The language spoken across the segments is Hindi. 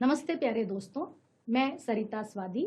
नमस्ते प्यारे दोस्तों, मैं सरिता स्वादी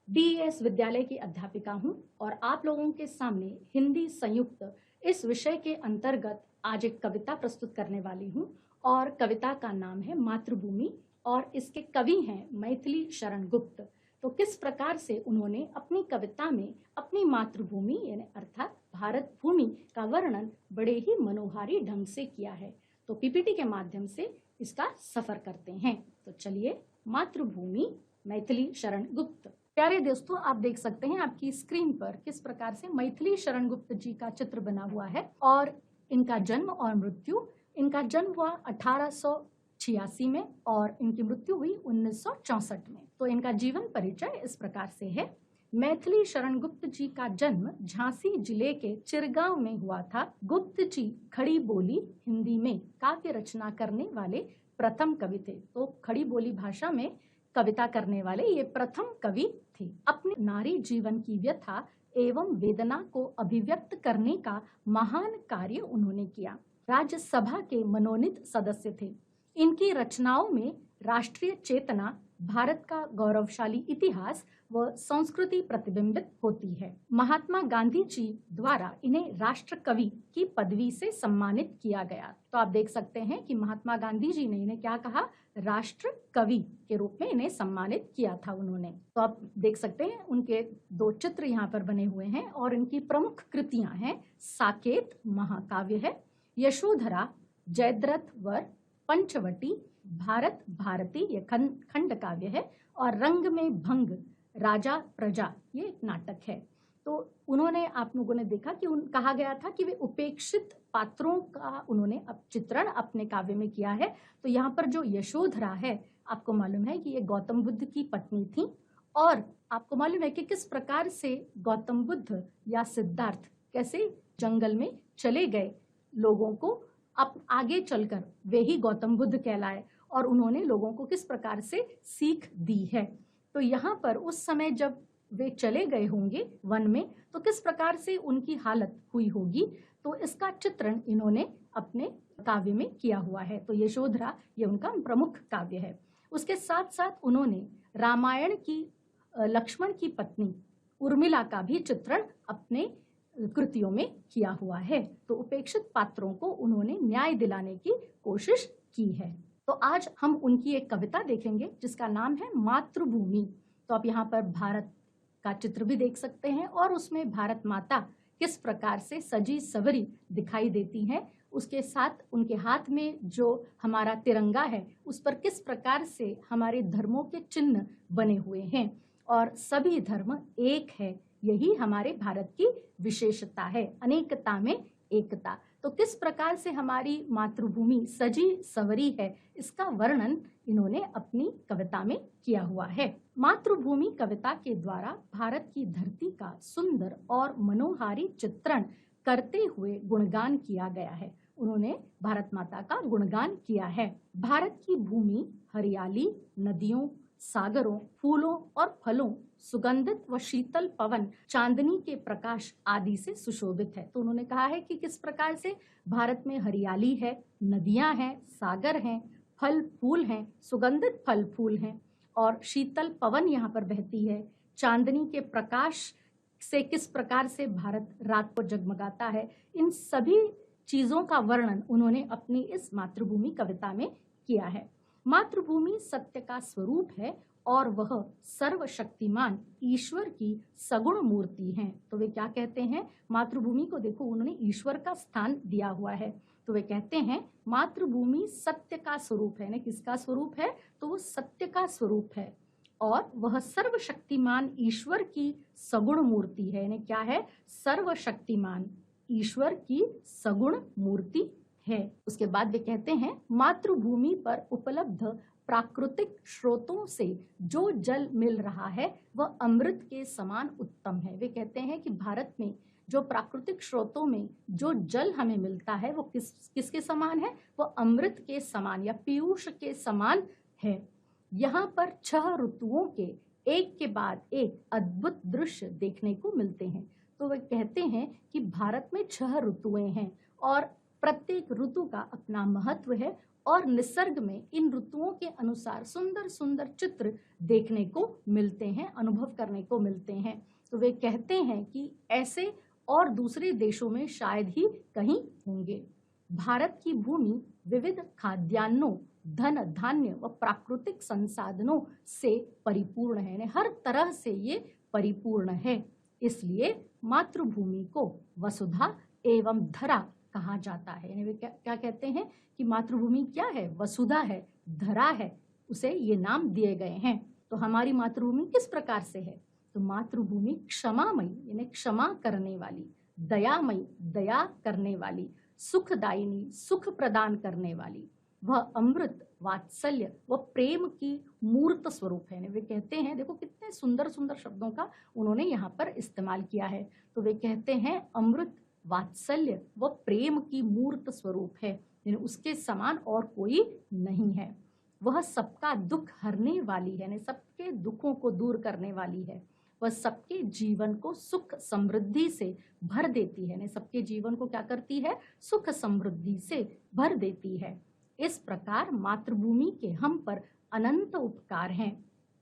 डीईएस विद्यालय की अध्यापिका हूं और आप लोगों के सामने हिंदी संयुक्त इस विषय के अंतर्गत आज एक कविता प्रस्तुत करने वाली हूं और कविता का नाम है मातृभूमि और इसके कवि हैं मैथिली शरण गुप्त। तो किस प्रकार से उन्होंने अपनी कविता में अपनी मातृभूमि यानी अर्थात भारत भूमि का वर्णन बड़े ही मनोहारी ढंग से किया है, तो पीपीटी के माध्यम से इसका सफर करते हैं। तो चलिए, मातृभूमि मैथिली शरण गुप्त। प्यारे दोस्तों, आप देख सकते हैं आपकी स्क्रीन पर किस प्रकार से मैथिली शरण गुप्त जी का चित्र बना हुआ है और इनका जन्म और मृत्यु। इनका जन्म हुआ 1886 में और इनकी मृत्यु हुई 1964 में। तो इनका जीवन परिचय इस प्रकार से है। मैथिली शरण गुप्त जी का जन्म झांसी जिले के चिरगांव में हुआ था। गुप्त जी खड़ी बोली हिंदी में काव्य रचना करने वाले प्रथम कवि थे। तो खड़ी बोली भाषा में कविता करने वाले ये प्रथम कवि थे। अपने नारी जीवन की व्यथा एवं वेदना को अभिव्यक्त करने का महान कार्य उन्होंने किया। राज्यसभा के मनोनीत सदस्य थे। इनकी रचनाओं में राष्ट्रीय चेतना, भारत का गौरवशाली इतिहास व संस्कृति प्रतिबिंबित होती है। महात्मा गांधी जी द्वारा इन्हें राष्ट्र कवि की पदवी से सम्मानित किया गया। तो आप देख सकते हैं कि महात्मा गांधी जी ने इन्हें क्या कहा, राष्ट्र कवि के रूप में इन्हें सम्मानित किया था उन्होंने। तो आप देख सकते हैं उनके दो चित्र यहाँ पर बने हुए हैं और इनकी प्रमुख कृतियां हैं। साकेत महाकाव्य है, यशोधरा, जयद्रथ वर, पंचवटी, भारत भारती ये खंड काव्य है और रंग में भंग, राजा प्रजा ये एक नाटक है। तो उन्होंने, आप लोगों ने देखा कि कहा गया था कि वे उपेक्षित पात्रों का उन्होंने चित्रण अपने काव्य में किया है। तो यहाँ पर जो यशोधरा है, आपको मालूम है कि ये गौतम बुद्ध की पत्नी थी और आपको मालूम है कि किस प्रकार से गौतम बुद्ध या सिद्धार्थ कैसे जंगल में चले गए, लोगों को अब आगे चलकर वे ही गौतम बुद्ध कहलाए और उन्होंने लोगों को किस प्रकार से सीख दी है। तो यहाँ पर उस समय जब वे चले गए होंगे वन में, तो किस प्रकार से उनकी हालत हुई होगी, तो इसका चित्रण इन्होंने अपने काव्य में किया हुआ है। तो यशोधरा ये उनका प्रमुख काव्य है। उसके साथ साथ उन्होंने रामायण की लक्ष्मण की पत्नी उर्मिला का भी चित्रण अपने कृतियों में किया हुआ है। तो उपेक्षित पात्रों को उन्होंने न्याय दिलाने की कोशिश की है। तो आज हम उनकी एक कविता देखेंगे जिसका नाम है मातृभूमि। तो आप यहाँ पर भारत का चित्र भी देख सकते हैं और उसमें भारत माता किस प्रकार से सजी सवरी दिखाई देती हैं। उसके साथ उनके हाथ में जो हमारा तिरंगा है उस पर किस प्रकार से हमारे धर्मों के चिन्ह बने हुए हैं और सभी धर्म एक है, यही हमारे भारत की विशेषता है, अनेकता में एकता। तो किस प्रकार से हमारी मातृभूमि सजी सवरी है, इसका वर्णन इन्होंने अपनी कविता में किया हुआ है। मातृभूमि कविता के द्वारा भारत की धरती का सुंदर और मनोहारी चित्रण करते हुए गुणगान किया गया है। उन्होंने भारत माता का गुणगान किया है। भारत की भूमि हरियाली, नदियों, सागरों, फूलों और फलों, सुगंधित व शीतल पवन, चांदनी के प्रकाश आदि से सुशोभित है। तो उन्होंने कहा है कि किस प्रकार से भारत में हरियाली है, नदियां हैं, सागर हैं, फल फूल हैं, सुगंधित फल फूल हैं और शीतल पवन यहाँ पर बहती है। चांदनी के प्रकाश से किस प्रकार से भारत रात को जगमगाता है, इन सभी चीजों का वर्णन उन्होंने अपनी इस मातृभूमि कविता में किया है। मातृभूमि सत्य का स्वरूप है और वह सर्वशक्तिमान ईश्वर की सगुण मूर्ति है। तो वे क्या कहते हैं, मातृभूमि को देखो उन्होंने ईश्वर का स्थान दिया हुआ है। तो वे कहते हैं मातृभूमि सत्य का स्वरूप है। किसका स्वरूप है, तो वो सत्य का स्वरूप है और वह सर्वशक्तिमान ईश्वर की सगुण मूर्ति है। क्या है, सर्वशक्तिमान ईश्वर की सगुण मूर्ति है। उसके बाद वे कहते हैं मातृभूमि पर उपलब्ध प्राकृतिक स्रोतों से जो जल मिल रहा है वह अमृत के समान उत्तम है। वे कहते हैं कि भारत में जो प्राकृतिक स्रोतों में जो जल हमें मिलता है वो किसके समान है, वो अमृत के समान या पीयूष के समान है। यहाँ पर 6 ऋतुओं के एक के बाद एक अद्भुत दृश्य देखने को मिलते हैं। तो वे कहते हैं कि भारत में 6 ऋतुएं हैं और प्रत्येक ऋतु का अपना महत्व है और निसर्ग में इन ऋतुओं के अनुसार सुंदर सुंदर चित्र देखने को मिलते हैं, अनुभव करने को मिलते हैं। तो वे कहते हैं कि ऐसे और दूसरे देशों में शायद ही कहीं होंगे। भारत की भूमि विविध खाद्यान्नों, धन धान्य व प्राकृतिक संसाधनों से परिपूर्ण है, यानी हर तरह से ये परिपूर्ण है। इसलिए मातृभूमि को वसुधा एवं धरा कहा जाता है। यानी वे क्या कहते हैं कि मातृभूमि क्या है? वसुधा है, धरा है, उसे ये नाम दिए गए हैं। तो हमारी मातृभूमि किस प्रकार से है? तो मातृभूमि क्षमामयी, यानी क्षमा करने वाली, दयामयी, दया करने वाली, सुखदायिनी, सुख प्रदान करने वाली, वह अमृत, वात्सल्य व प्रेम की मूर्त स्वरूप है। वे कहते हैं, देखो कितने सुंदर सुंदर शब्दों का उन्होंने यहाँ पर इस्तेमाल किया है। तो वे कहते हैं अमृत, वात्सल्य व प्रेम की मूर्त स्वरूप है, यानी उसके समान और कोई नहीं है। वह सबका दुख हरने वाली है, यानी सबके दुखों को दूर करने वाली है। वह सबके जीवन को सुख समृद्धि से भर देती है, यानी सबके जीवन को क्या करती है? सुख समृद्धि से भर देती है। इस प्रकार मातृभूमि के हम पर अनंत उपकार हैं,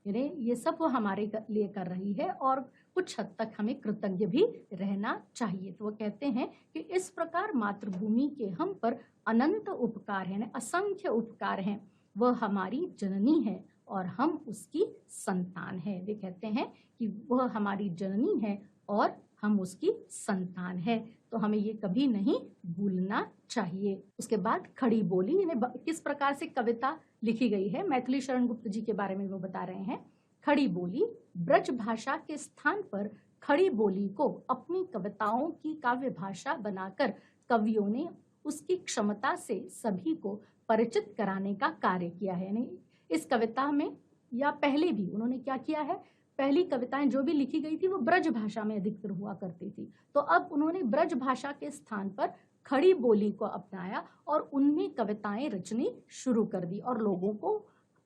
यानी ये सब वो हमारे लिए कर रही है और कुछ हद तक हमें कृतज्ञ भी रहना चाहिए। तो वो कहते हैं कि इस प्रकार मातृभूमि के हम पर अनंत उपकार हैं, असंख्य उपकार हैं। वह हमारी जननी है और हम उसकी संतान है। वे कहते हैं कि वह हमारी जननी है और हम उसकी संतान है, तो हमें ये कभी नहीं भूलना चाहिए। उसके बाद खड़ी बोली, यानी किस प्रकार से कविता लिखी गई है, मैथिली शरण गुप्त जी के बारे में वो बता रहे हैं। खड़ी बोली ब्रज भाषा के स्थान पर खड़ी बोली को अपनी कविताओं की काव्य भाषा बनाकर कवियों ने उसकी क्षमता से सभी को परिचित कराने का कार्य किया है। यानी इस कविता में या पहले भी उन्होंने क्या किया है, पहली कविताएं जो भी लिखी गई थी वो ब्रज भाषा में अधिकतर हुआ करती थी, तो अब उन्होंने ब्रज भाषा के स्थान पर खड़ी बोली को अपनाया और उनमें कविताएं रचनी शुरू कर दी और लोगों को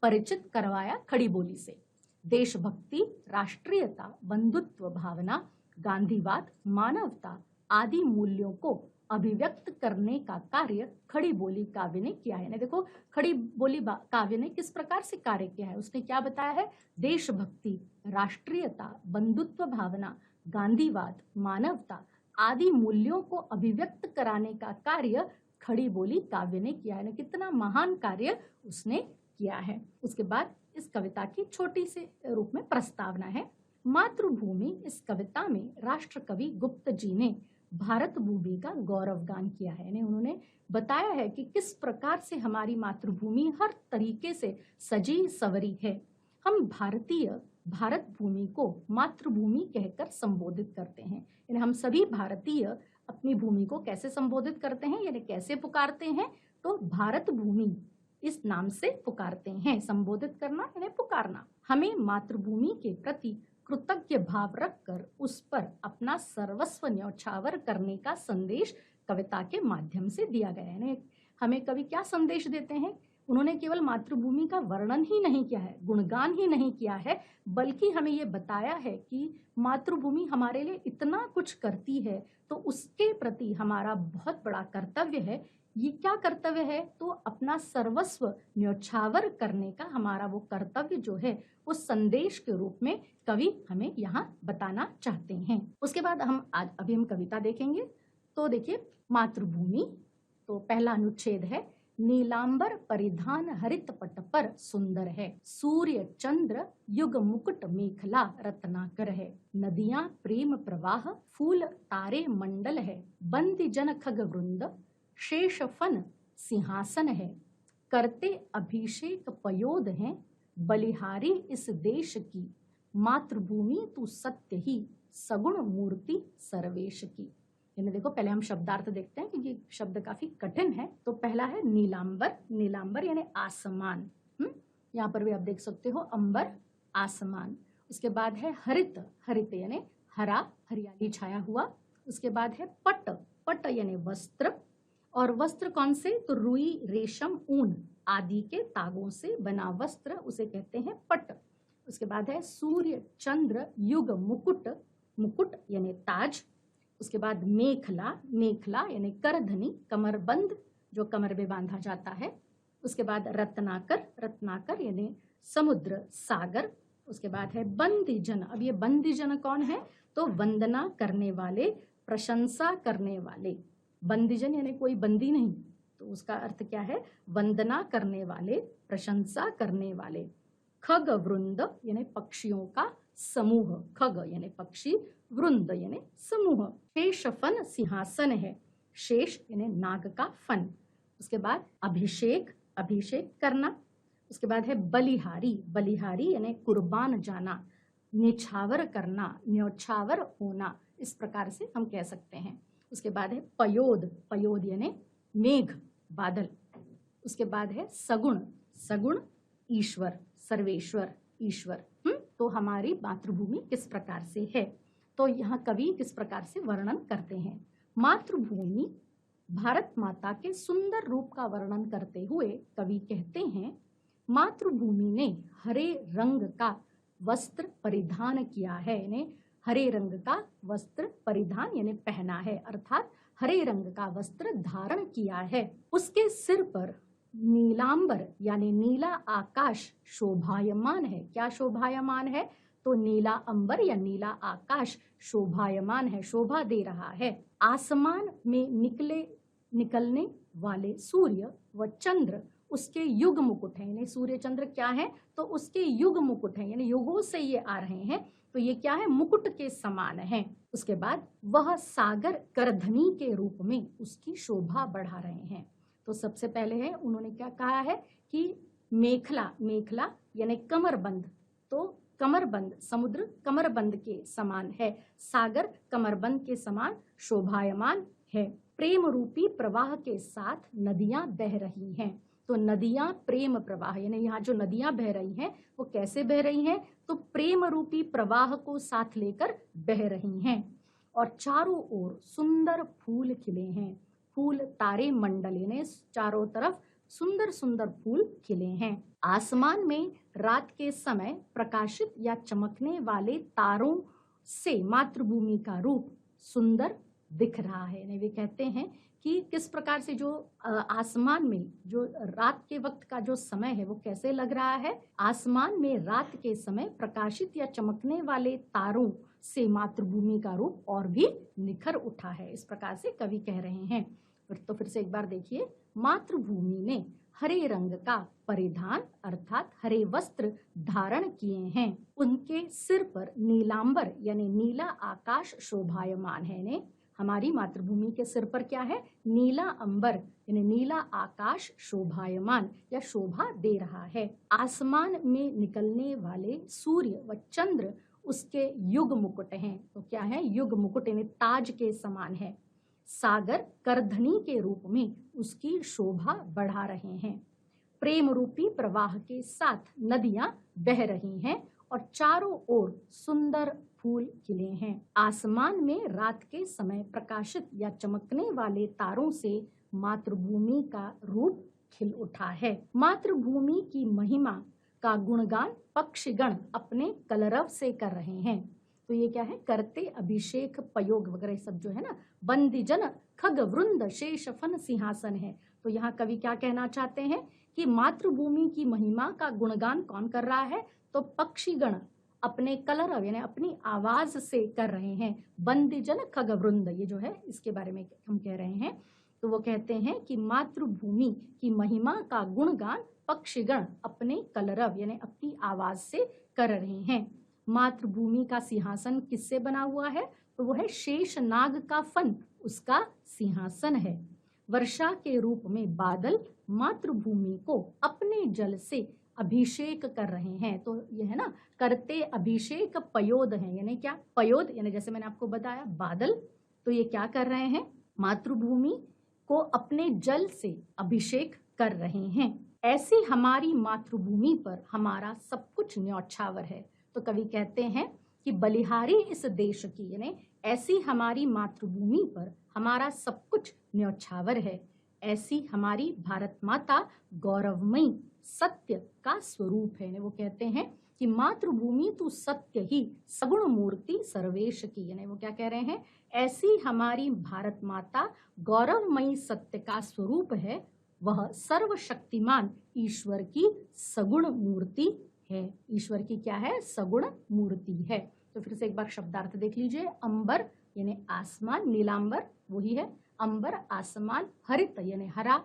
परिचित करवाया खड़ी बोली से। देशभक्ति, राष्ट्रीयता, बंधुत्व भावना, गांधीवाद, मानवता आदि मूल्यों को अभिव्यक्त करने का कार्य खड़ी बोली काव्य ने किया है। देखो खड़ी बोली काव्य ने किस प्रकार से कार्य किया है, उसने क्या बताया है? देशभक्ति, राष्ट्रीयता, बंधुत्व भावना, गांधीवाद, मानवता आदि मूल्यों को अभिव्यक्त कराने का कार्य खड़ी बोली काव्य ने किया है। कितना महान कार्य उसने किया है। उसके बाद इस कविता की छोटी से रूप में प्रस्तावना है। मातृभूमि इस कविता में राष्ट्र कवि गुप्त जी ने भारत भूमि का गौरवगान किया है। यानी उन्होंने बताया है कि किस प्रकार से हमारी मातृभूमि हर तरीके से सजी सवरी है। हम भारतीय भारत भूमि को मातृभूमि कहकर संबोधित करते हैं। यानी हम सभी भारतीय अपनी भूमि को कैसे संबोधित करते हैं, यानी कैसे पुकारते हैं? तो भारत भूमि इस नाम से पुकारते हैं। संबोधित करना यानी पुकारना। हमें मातृभूमि के प्रति कृतज्ञ भाव रखकर उस पर अपना सर्वस्व न्यौछावर करने का संदेश कविता के माध्यम से दिया गया है। हमें कवि क्या संदेश देते हैं? उन्होंने केवल मातृभूमि का वर्णन ही नहीं किया है, गुणगान ही नहीं किया है, बल्कि हमें ये बताया है कि मातृभूमि हमारे लिए इतना कुछ करती है, तो उसके प्रति हमारा बहुत बड़ा कर्तव्य है। ये क्या कर्तव्य है? तो अपना सर्वस्व न्यौछावर करने का हमारा वो कर्तव्य जो है, उस संदेश के रूप में कवि हमें यहाँ बताना चाहते हैं। उसके बाद अभी हम कविता देखेंगे। तो देखिए, मातृभूमि, तो पहला अनुच्छेद है, नीलांबर परिधान हरित पट पर सुंदर है, सूर्य चंद्र युग मुकुट मेखला रत्नाकर है, नदियां प्रेम प्रवाह फूल तारे मंडल है, बंदी जन खग वृंद शेष फन सिंहासन है, करते अभिषेक पयोध हैं, बलिहारी इस देश की, मातृभूमि तू सत्य ही सगुण मूर्ति सर्वेश की। यानी देखो, पहले हम शब्दार्थ देखते हैं क्योंकि शब्द काफी कठिन है। तो पहला है नीलांबर, नीलांबर यानी आसमान। यहाँ पर भी आप देख सकते हो अंबर, आसमान। उसके बाद है हरित, हरित यानी हरा, हरियाली छाया हुआ। उसके बाद है पट, पट यानी वस्त्र, और वस्त्र कौन से? तो रुई, रेशम, ऊन आदि के तागों से बना वस्त्र, उसे कहते हैं पट। उसके बाद है सूर्य चंद्र युग मुकुट, मुकुट यानी ताज। उसके बाद मेखला, मेखला यानी करधनी, कमरबंद जो कमर में बांधा जाता है। उसके बाद रत्नाकर, रत्नाकर यानी समुद्र सागर। उसके बाद है बंदीजन। अब ये बंदीजन कौन है? तो वंदना करने वाले, प्रशंसा करने वाले। बंदीजन यानी कोई बंदी नहीं, तो उसका अर्थ क्या है? वंदना करने वाले, प्रशंसा करने वाले। खग वृंद यानी पक्षियों का समूह। खग यानी पक्षी, वृंद यानी समूह। शेष फन सिंहासन है। शेष यानी नाग का फन। उसके बाद अभिषेक, अभिषेक करना। उसके बाद है बलिहारी, बलिहारी यानी कुर्बान जाना, निछावर करना, न्योछावर होना, इस प्रकार से हम कह सकते हैं। उसके बाद है पयोद, पयोद यानी मेघ, बादल। उसके बाद है सगुण, सगुण ईश्वर, सर्वेश्वर, ईश्वर। तो हमारी मातृभूमि किस प्रकार से है, तो यहाँ कवि किस प्रकार से वर्णन करते हैं। मातृभूमि भारत माता के सुंदर रूप का वर्णन करते हुए कवि कहते हैं, मातृभूमि ने हरे रंग का वस्त्र परिधान किया है। यानी हरे रंग का वस्त्र परिधान यानी पहना है, अर्थात हरे रंग का वस्त्र धारण किया है। उसके सिर पर नीलांबर यानी नीला आकाश शोभायमान है। क्या शोभायमान है? तो नीला अंबर या नीला आकाश शोभायमान है, शोभा दे रहा है। आसमान में निकलने वाले सूर्य व चंद्र उसके युग मुकुट है। यानी सूर्य चंद्र क्या है? तो उसके युग मुकुट है, यानी युगों से ये आ रहे हैं, तो ये क्या है? मुकुट के समान है। उसके बाद वह सागर करधनी के रूप में उसकी शोभा बढ़ा रहे हैं। तो सबसे पहले है उन्होंने क्या कहा है कि मेखला, मेखला यानी कमरबंद, तो कमरबंद, समुद्र कमरबंद के समान है, सागर कमरबंद के समान शोभायमान है। प्रेम रूपी प्रवाह के साथ नदियां बह रही हैं। तो नदियां प्रेम प्रवाह, यानी यहाँ जो नदियां बह रही हैं वो कैसे बह रही हैं? तो प्रेम रूपी प्रवाह को साथ लेकर बह रही हैं। और चारों ओर सुंदर फूल खिले हैं। फूल तारे मंडल यानी चारों तरफ सुंदर सुंदर फूल खिले हैं। आसमान में रात के समय प्रकाशित या चमकने वाले तारों से मातृभूमि का रूप सुंदर दिख रहा है। वे कहते हैं कि किस प्रकार से जो आसमान में जो रात के वक्त का जो समय है वो कैसे लग रहा है? आसमान में रात के समय प्रकाशित या चमकने वाले तारों से मातृभूमि का रूप और भी निखर उठा है, इस प्रकार से कवि कह रहे हैं। तो फिर से एक बार देखिए, मातृभूमि ने हरे रंग का परिधान अर्थात हरे वस्त्र धारण किए हैं। उनके सिर पर नीलांबर यानी नीला आकाश शोभायमान है। ने हमारी मातृभूमि के सिर पर क्या है? नीला अंबर यानी नीला आकाश शोभायमान या शोभा दे रहा है। आसमान में निकलने वाले सूर्य व चंद्र उसके युग मुकुट हैं। तो क्या है? युग मुकुट यानी ताज के समान है। सागर करधनी के रूप में उसकी शोभा बढ़ा रहे हैं। प्रेम रूपी प्रवाह के साथ नदियां बह रही हैं और चारों ओर सुंदर फूल खिले हैं। आसमान में रात के समय प्रकाशित या चमकने वाले तारों से मातृभूमि का रूप खिल उठा है। मातृभूमि की महिमा का गुणगान पक्षीगण अपने कलरव से कर रहे हैं। तो ये क्या है? करते, अभिषेक, पयोग वगैरह सब जो है ना, बंदीजन, खग वृंद, शेष फन सिंहासन है। तो यहाँ कवि क्या कहना चाहते हैं कि मातृभूमि की महिमा का गुणगान कौन कर रहा है? तो पक्षीगण अपने कलरव यानी अपनी आवाज से कर रहे हैं। बंदीजन खग वृंद, ये जो है इसके बारे में हम कह रहे हैं। तो वो कहते हैं कि मातृभूमि की महिमा का गुणगान पक्षीगण अपने कलरव यानी अपनी आवाज से कर रहे हैं। मातृभूमि का सिंहासन किससे बना हुआ है? तो वो है शेष नाग का फन, उसका सिंहासन है। वर्षा के रूप में बादल मातृभूमि को अपने जल से अभिषेक कर रहे हैं। तो ये है ना, करते अभिषेक पयोद है, यानी क्या? पयोद यानी जैसे मैंने आपको बताया बादल, तो ये क्या कर रहे हैं? मातृभूमि को अपने जल से अभिषेक कर रहे हैं। ऐसी हमारी मातृभूमि पर हमारा सब कुछ न्यौछावर है। तो कवि कहते हैं कि बलिहारी इस देश की, यानी ऐसी हमारी मातृभूमि पर हमारा सब कुछ न्यौछावर है। ऐसी हमारी भारत माता गौरवमयी सत्य का स्वरूप है। वो कहते हैं कि मातृभूमि तो सत्य ही सगुण मूर्ति सर्वेश की, यानी वो क्या कह रहे हैं? ऐसी हमारी भारत माता गौरवमयी सत्य का स्वरूप है, वह सर्वशक्तिमान ईश्वर की सगुण मूर्ति है। ईश्वर की क्या है? सगुण मूर्ति है। तो फिर से एक बार शब्दार्थ देख लीजिए। अंबर यानी आसमान, नीलांबर वही है अंबर आसमान, हरित यानी हरा,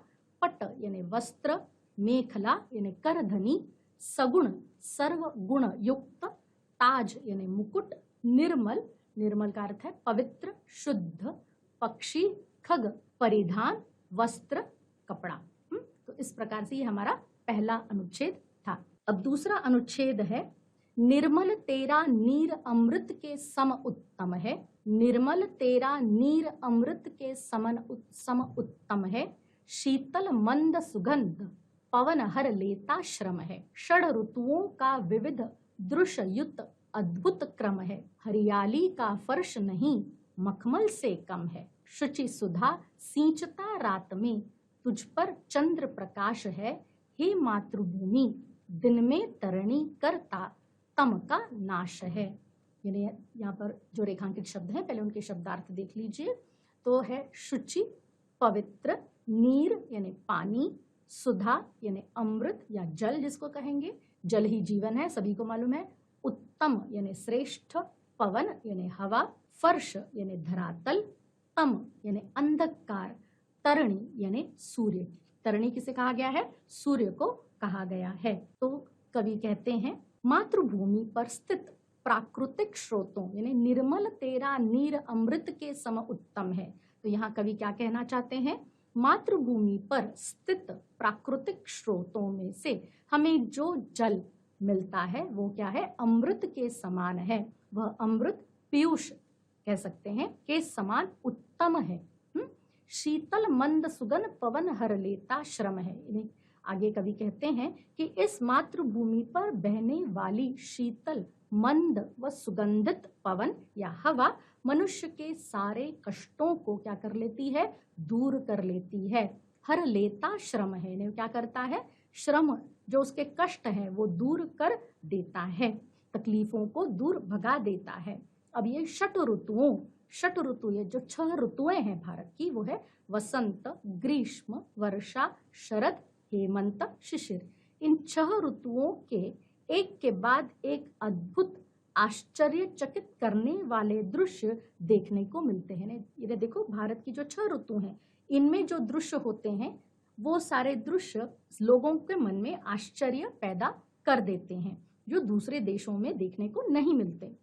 पट यानी वस्त्र, मेखला यानी करधनी, सगुण सर्व गुण युक्त, ताज यानी मुकुट, निर्मल, निर्मल का अर्थ है पवित्र शुद्ध, पक्षी खग परिधान, वस्त्र कपड़ा। तो इस प्रकार से ये हमारा पहला अनुच्छेद था। अब दूसरा अनुच्छेद है निर्मल तेरा नीर अमृत के सम उत्तम है। निर्मल तेरा नीर अमृत के सम उत्तम है। शीतल मंद सुगंध पवन हर लेता श्रम है। षड ऋतुओं का विविध दृश्य युक्त अद्भुत क्रम है। हरियाली का फर्श नहीं मखमल से कम है। शुचि सुधा सींचता रात में तुझ पर चंद्र प्रकाश है। हे मातृभूमि दिन में तरणी करता तम का नाश है। यानी यहाँ पर जो रेखांकित शब्द हैं पहले उनके शब्दार्थ देख लीजिए। तो है शुचि पवित्र, नीर यानी पानी, सुधा यानी अमृत या जल जिसको कहेंगे, जल ही जीवन है सभी को मालूम है। उत्तम यानी श्रेष्ठ, पवन यानी हवा, फर्श यानी धरातल, तम यानी अंधकार, तरणी यानी सूर्य। तरणी किसे कहा गया है? सूर्य को कहा गया है। तो कवि कहते हैं मातृभूमि पर स्थित प्राकृतिक स्रोतों यानी निर्मल तेरा नीर अमृत के सम उत्तम है। तो यहाँ कवि क्या कहना चाहते हैं? मातृभूमि पर स्थित प्राकृतिक स्रोतों में से हमें जो जल मिलता है वो क्या है? अमृत के समान है। वह अमृत पीयूष कह सकते हैं के समान उत्तम है। शीतल मंद सुगंध पवन हर लेता श्रम है। आगे कवि कहते हैं कि इस मातृभूमि पर बहने वाली शीतल मंद व सुगंधित पवन या हवा मनुष्य के सारे कष्टों को क्या कर लेती है? दूर कर लेती है। हर लेता श्रम है, ने क्या करता है? श्रम जो उसके कष्ट है वो दूर कर देता है, तकलीफों को दूर भगा देता है। अब ये षट ऋतु ये जो 6 ऋतुएं हैं भारत की वो है वसंत, ग्रीष्म, वर्षा, शरद, हेमंत, शिशिर। इन 6 ऋतुओं के एक के बाद एक अद्भुत आश्चर्यचकित करने वाले दृश्य देखने को मिलते हैं। ये देखो भारत की जो 6 ऋतु हैं इनमें जो दृश्य होते हैं वो सारे दृश्य लोगों के मन में आश्चर्य पैदा कर देते हैं जो दूसरे देशों में देखने को नहीं मिलते।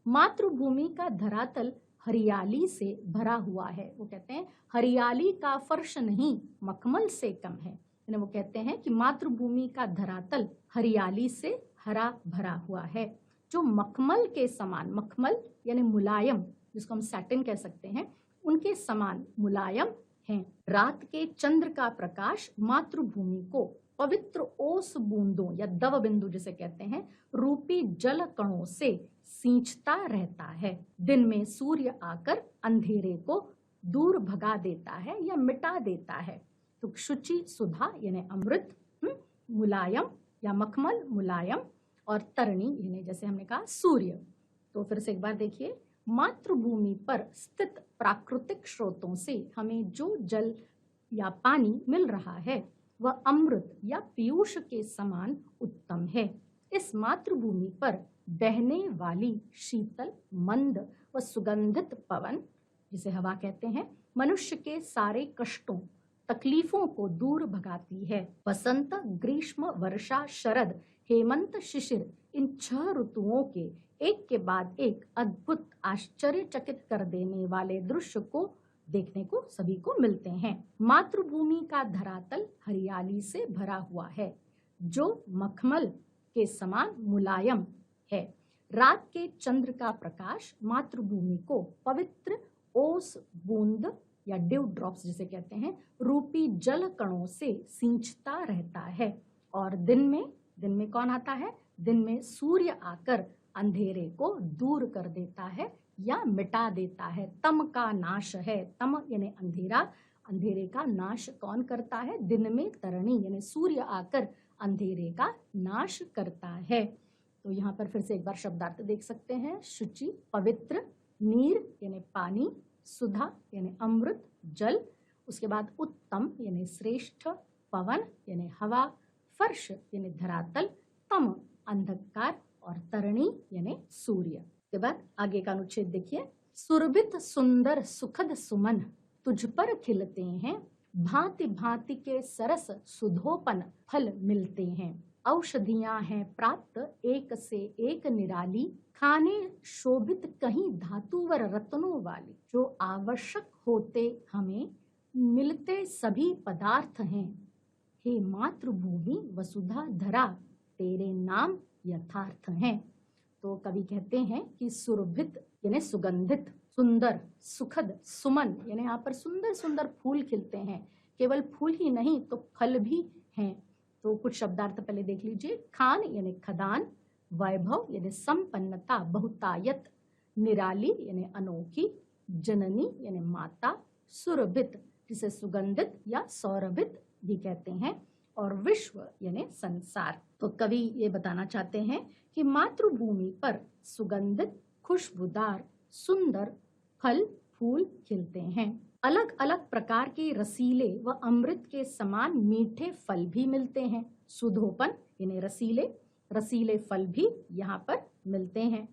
मातृभूमि का धरातल हरियाली से भरा हुआ है। वो कहते हैं हरियाली का फर्श नहीं मखमल से कम है। वो कहते हैं कि मातृभूमि का धरातल हरियाली से हरा भरा हुआ है जो मखमल के समान, मखमल यानी मुलायम जिसको हम सैटिन कह सकते हैं, उनके समान मुलायम हैं। रात के चंद्र का प्रकाश मातृभूमि को पवित्र ओस बूंदों या दव बिंदु जिसे कहते हैं रूपी जल कणों से सींचता रहता है। दिन में सूर्य आकर अंधेरे को दूर भगा देता है या मिटा देता है। तो शुचि सुधा यानी अमृत, मुलायम या मखमल मुलायम, और तरणी यानी जैसे हमने कहा सूर्य। तो फिर से एक बार देखिए, मातृभूमि पर स्थित प्राकृतिक स्रोतों से हमें जो जल या पानी मिल रहा है वह अमृत या पीयूष के समान उत्तम है। इस मातृभूमि पर बहने वाली शीतल मंद व सुगंधित पवन जिसे हवा कहते हैं मनुष्य के सारे कष्टों तकलीफों को दूर भगाती है। वसंत, ग्रीष्म, वर्षा, शरद, हेमंत, शिशिर इन 6 ऋतुओं के एक के बाद एक अद्भुत आश्चर्यचकित कर देने वाले दृश्य को देखने को सभी को मिलते हैं। मातृभूमि का धरातल हरियाली से भरा हुआ है जो मखमल के समान मुलायम है। रात के चंद्र का प्रकाश मातृभूमि को पवित्र ओस बूंद या ड्यू ड्रॉप्स जिसे कहते हैं रूपी जल कणों से सींचता रहता है। और दिन में कौन आता है? दिन में सूर्य आकर अंधेरे को दूर कर देता है या मिटा देता है। तम का नाश है। तम यानी अंधेरा, अंधेरे का नाश कौन करता है? दिन में तरणी यानी सूर्य आकर अंधेरे का नाश करता है। तो यहाँ पर फिर से एक बार शब्दार्थ देख सकते हैं। शुचि पवित्र, नीर यानी पानी, सुधा यानी अमृत जल, उसके बाद उत्तम यानी श्रेष्ठ, पवन यानी हवा, फर्श यानी धरातल, तम अंधकार और तरणी यानी सूर्य। के बाद आगे का अनुच्छेद देखिए। सुरभित सुंदर सुखद सुमन तुझ पर खिलते हैं, भांति भांति के सरस सुधोपन फल मिलते हैं। औषधियां हैं प्राप्त एक से एक निराली, खाने शोभित कहीं धातुवर रत्नों वाली। जो आवश्यक होते हमें मिलते सभी पदार्थ हैं, हे मातृभूमि वसुधा धरा तेरे नाम यथार्थ हैं। तो कवि कहते हैं कि सुरभित यानी सुगंधित, सुंदर, सुखद, सुमन यानी यहाँ पर सुंदर सुंदर फूल खिलते हैं। केवल फूल ही नहीं तो फल भी हैं। तो कुछ शब्दार्थ पहले देख लीजिए। खान यानी खदान, वैभव यानी संपन्नता, बहुतायत, निराली यानी अनोखी, जननी यानी माता, सुरभित जिसे सुगंधित या सौरभित भी कहते हैं, और विश्व यानी संसार। तो कवि ये बताना चाहते हैं कि मातृभूमि पर सुगंधित, खुशबूदार, सुंदर फल फूल खिलते हैं। अलग अलग प्रकार के रसीले व अमृत के समान मीठे फल भी मिलते हैं। सुधोपन यानी रसीले, रसीले फल भी यहाँ पर मिलते हैं।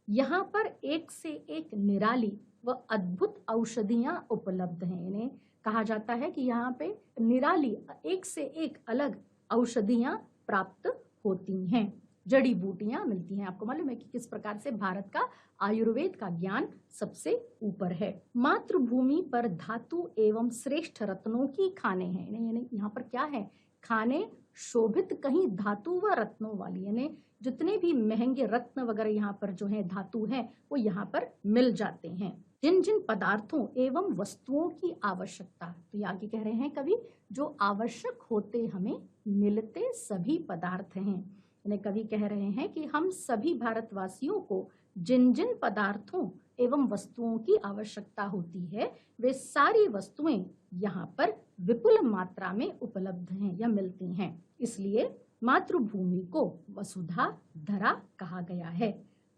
यहाँ पर एक से एक निराली व अद्भुत औषधियां उपलब्ध हैं। यानी कहा जाता है कि यहाँ पे निराली, एक से एक अलग औषधियां प्राप्त होती हैं, जड़ी बूटियां मिलती हैं। आपको मालूम है कि किस प्रकार से भारत का आयुर्वेद का ज्ञान सबसे ऊपर है। मातृभूमि पर धातु एवं श्रेष्ठ रत्नों की खाने हैं। यानी यहाँ पर क्या है? खाने शोभित कहीं धातु व रत्नों वाली, यानी जितने भी महंगे रत्न वगैरह यहाँ पर जो है धातु है वो यहाँ पर मिल जाते हैं। जिन जिन पदार्थों एवं वस्तुओं की आवश्यकता, तो ये आगे कह रहे हैं कवि, जो आवश्यक होते हमें मिलते सभी पदार्थ हैं। यानी कवि कह रहे हैं कि हम सभी भारतवासियों को जिन जिन पदार्थों एवं वस्तुओं की आवश्यकता होती है वे सारी वस्तुएं यहाँ पर विपुल मात्रा में उपलब्ध हैं या मिलती हैं। इसलिए मातृभूमि को वसुधा धरा कहा गया है।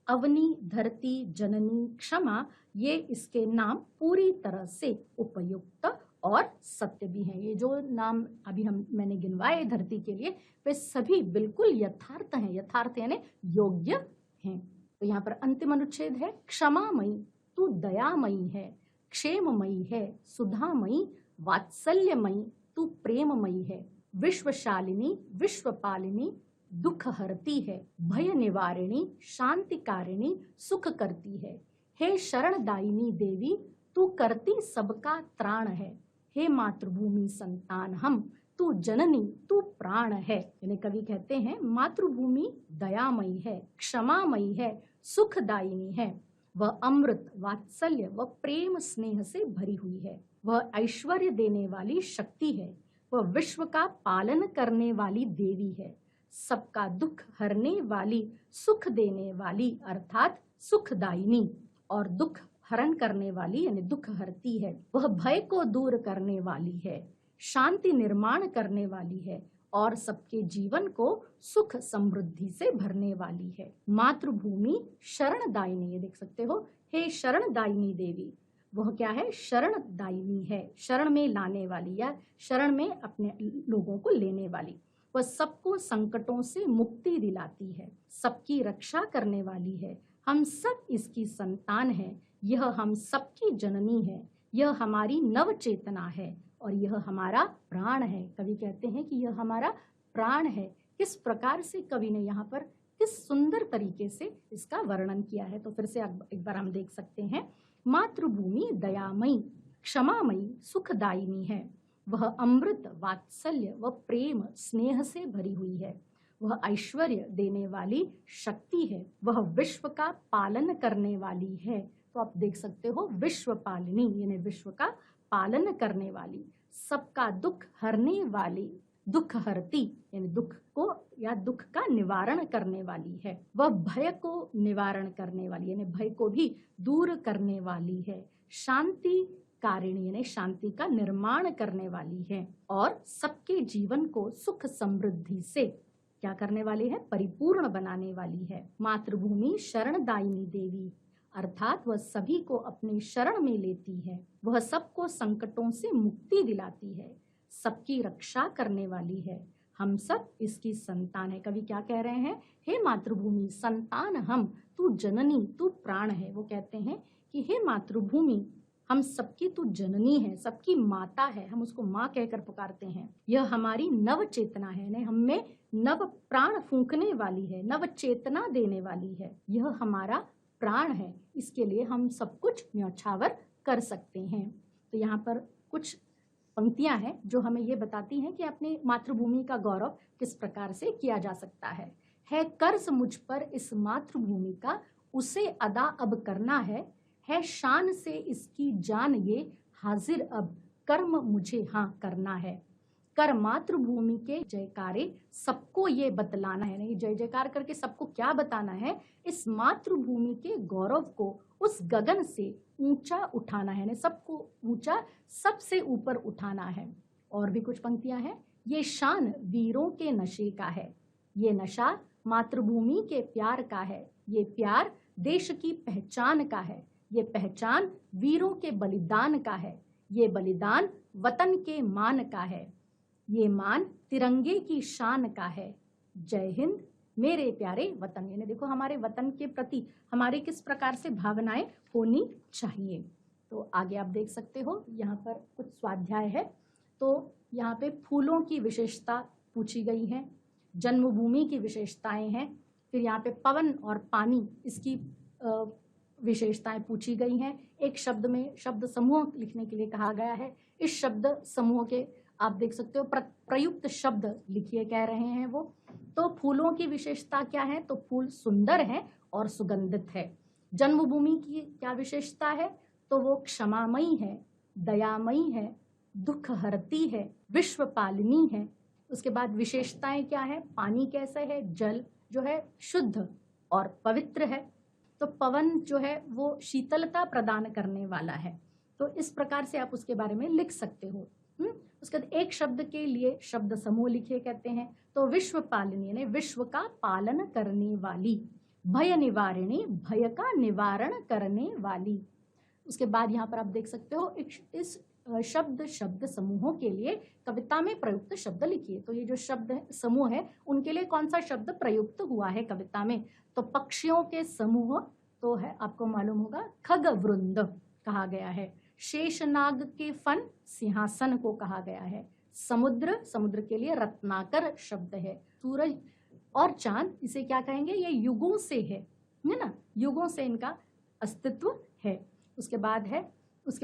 अवनी, धरती, जननी, क्षमा, ये इसके नाम पूरी तरह से उपयुक्त और सत्य भी हैं। ये जो नाम अभी मैंने गिनवाए धरती के लिए, वे सभी बिल्कुल यथार्थ हैं। यथार्थ यानी योग्य हैं। तो यहाँ पर अंतिम अनुच्छेद है। क्षमामयी तू दयामयी है, क्षेममयी है, सुधामयी, वात्सल्यमयी तू प्रेममयी है, विश्वशालिनी, विश्वपालिनी, दुख हरती है, भय निवारिणी, शांतिकारिणी, सुख करती है। हे शरणदायिनी देवी, तू करती सबका त्राण है। हे मातृभूमि संतान हम, तू जननी, तू प्राण है। यानी कवि कहते हैं मातृभूमि दयामयी है, क्षमामयी है, सुखदायिनी है, वह अमृत, वात्सल्य व प्रेम स्नेह से भरी हुई है। वह ऐश्वर्य देने वाली शक्ति है। वह विश्व का पालन करने वाली देवी है। सबका दुख हरने वाली, सुख देने वाली अर्थात सुखदायिनी, और दुख हरण करने वाली यानी दुख हरती है। वह भय को दूर करने वाली है, शांति निर्माण करने वाली है, और सबके जीवन को सुख समृद्धि से भरने वाली है। मातृभूमि शरणदायिनी, ये देख सकते हो, हे शरणदायिनी देवी, वह क्या है? शरणदायिनी है, शरण में लाने वाली या शरण में अपने लोगों को लेने वाली। वह सबको संकटों से मुक्ति दिलाती है, सबकी रक्षा करने वाली है। हम सब इसकी संतान है। यह हम सबकी जननी है। यह हमारी नव चेतना है और यह हमारा प्राण है। कवि कहते हैं कि यह हमारा प्राण है। किस प्रकार से कवि ने यहाँ पर किस सुंदर तरीके से इसका वर्णन किया है। तो फिर से एक बार हम देख सकते हैं। मातृभूमि दयामयी, क्षमामयी, सुखदायिनी है। वह अमृत, वात्सल्य व प्रेम स्नेह से भरी हुई है। वह ऐश्वर्य देने वाली शक्ति है। वह विश्व का पालन करने वाली है। तो आप देख सकते हो, विश्व पालिनी यानी विश्व का पालन करने वाली, सबका दुख हरने वाली, दुख हरती यानी दुख को या दुख का निवारण करने वाली है। वह भय को निवारण करने वाली यानी भय को भी दूर करने वाली है। शांति कारिणी यानी शांति का निर्माण करने वाली है, और सबके जीवन को सुख समृद्धि से क्या करने वाली है? परिपूर्ण बनाने वाली है। मातृभूमि शरणदायिनी देवी अर्थात वह सभी को अपनी शरण में लेती है। वह सबको संकटों से मुक्ति दिलाती है, सबकी रक्षा करने वाली है, हम सब इसकी संतान है। कवि क्या कह रहे हैं? हे मातृभूमि, संतान हम, तू जननी, तू प्राण है। वो कहते हैं कि हे मातृभूमि, हम सबकी तू जननी है, सबकी माता है, हम उसको माँ कहकर पुकारते हैं। यह हमारी नव चेतना है, ने हमें नव प्राण फूंकने वाली है, नव चेतना देने वाली है। यह हमारा प्राण है, इसके लिए हम सब कुछ न्यौछावर कर सकते हैं। तो यहाँ पर कुछ पंक्तियां हैं जो हमें ये बताती हैं कि अपनी मातृभूमि का गौरव किस प्रकार से किया जा सकता है। कर्ज मुझ पर इस मातृभूमि का, उसे अदा अब करना है शान से इसकी जान ये, हाजिर अब कर्म मुझे हाँ करना है। कर मातृभूमि के जयकारे सबको ये बतलाना है, नहीं जय जयकार करके सबको क्या बताना है? इस मातृभूमि के गौरव को उस गगन से ऊंचा उठाना है, सबको ऊंचा, सबसे ऊपर उठाना है। और भी कुछ पंक्तियां हैं। ये शान वीरों के नशे का है, ये नशा मातृभूमि के प्यार का है, ये प्यार देश की पहचान का है, ये पहचान वीरों के बलिदान का है, ये बलिदान वतन के मान का है, ये मान तिरंगे की शान का है। जय हिंद मेरे प्यारे वतन। यानी देखो हमारे वतन के प्रति हमारे किस प्रकार से भावनाएं होनी चाहिए। तो आगे आप देख सकते हो, यहाँ पर कुछ स्वाध्याय है। तो यहाँ पे फूलों की विशेषता पूछी गई है, जन्मभूमि की विशेषताएं हैं, फिर यहाँ पे पवन और पानी इसकी विशेषताएं पूछी गई हैं। एक शब्द में शब्द समूह लिखने के लिए कहा गया है। इस शब्द समूह के आप देख सकते हो प्रयुक्त शब्द लिखिए कह रहे हैं वो। तो फूलों की विशेषता क्या है? तो फूल सुंदर है और सुगंधित है। जन्मभूमि की क्या विशेषता है? तो वो क्षमामयी है, दयामयी है, दुख हरती है, विश्व पालिनी है। उसके बाद विशेषताएं क्या है? पानी कैसे है? जल जो है शुद्ध और पवित्र है। तो पवन जो है वो शीतलता प्रदान करने वाला है। तो इस प्रकार से आप उसके बारे में लिख सकते हो। उसके बाद एक शब्द के लिए शब्द समूह लिखिए कहते हैं। तो विश्व पालिनी यानी विश्व का पालन करने वाली, भय निवारिणी भय का निवारण करने वाली। उसके बाद यहाँ पर आप देख सकते हो इस शब्द समूहों के लिए कविता में प्रयुक्त शब्द लिखिए। तो ये जो शब्द समूह है उनके लिए कौन सा शब्द प्रयुक्त हुआ है कविता में? तो पक्षियों के समूह तो है, आपको मालूम होगा, खग वृंद कहा गया है। शेषनाग के फन सिंहासन को कहा गया है। समुद्र के लिए रत्नाकर शब्द है। सूरज और चांद इसे क्या कहेंगे? ये युगों से है ना, युगों से इनका अस्तित्व है। उसके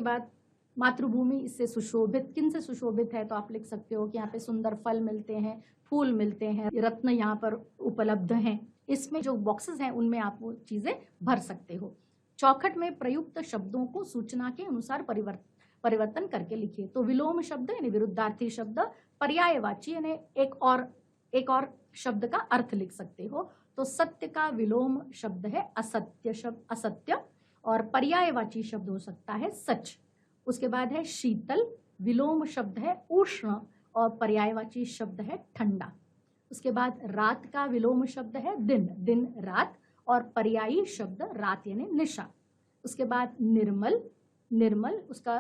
बाद मातृभूमि इससे सुशोभित, किन से सुशोभित है? तो आप लिख सकते हो कि यहाँ पे सुंदर फल मिलते हैं, फूल मिलते हैं, रत्न यहाँ पर उपलब्ध हैं। इसमें जो बॉक्सेस हैं उनमें आप वो चीजें भर सकते हो। चौखट में प्रयुक्त शब्दों को सूचना के अनुसार परिवर्तन करके लिखिए। तो विलोम शब्द यानी विरुद्धार्थी शब्द, पर्यायवाची यानी एक और शब्द का अर्थ लिख सकते हो। तो सत्य का विलोम शब्द है असत्य, और पर्यायवाची शब्द हो सकता है सच। उसके बाद है शीतल, विलोम शब्द है उष्ण और पर्यायवाची शब्द है ठंडा। उसके बाद रात का विलोम शब्द है दिन रात, और पर्यायी शब्द रात यानी निशा। उसके बाद निर्मल उसका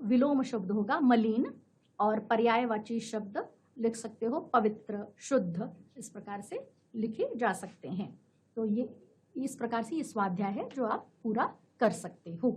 विलोम शब्द होगा मलिन, और पर्यायवाची शब्द लिख सकते हो पवित्र, शुद्ध। इस प्रकार से लिखे जा सकते हैं। तो ये इस प्रकार से ये स्वाध्याय है जो आप पूरा कर सकते हो।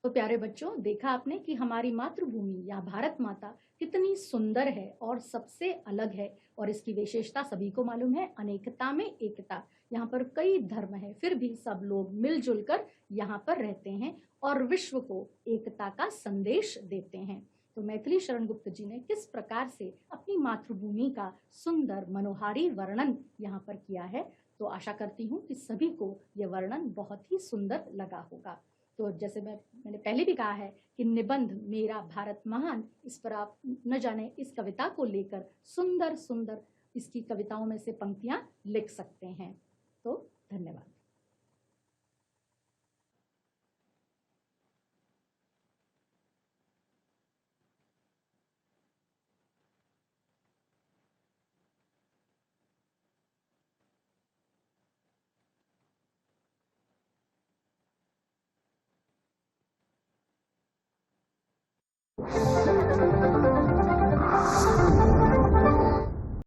तो प्यारे बच्चों, देखा आपने कि हमारी मातृभूमि या भारत माता कितनी सुंदर है और सबसे अलग है, और इसकी विशेषता सभी को मालूम है, अनेकता में एकता। यहाँ पर कई धर्म है, फिर भी सब लोग मिलजुल कर यहाँ पर रहते हैं और विश्व को एकता का संदेश देते हैं। तो मैथिली शरण गुप्त जी ने किस प्रकार से अपनी मातृभूमि का सुंदर मनोहारी वर्णन यहाँ पर किया है, तो आशा करती हूँ कि सभी को यह वर्णन बहुत ही सुंदर लगा होगा। तो जैसे मैंने पहले भी कहा है कि निबंध मेरा भारत महान, इस पर आप न जाने इस कविता को लेकर सुंदर सुंदर इसकी कविताओं में से पंक्तियां लिख सकते हैं।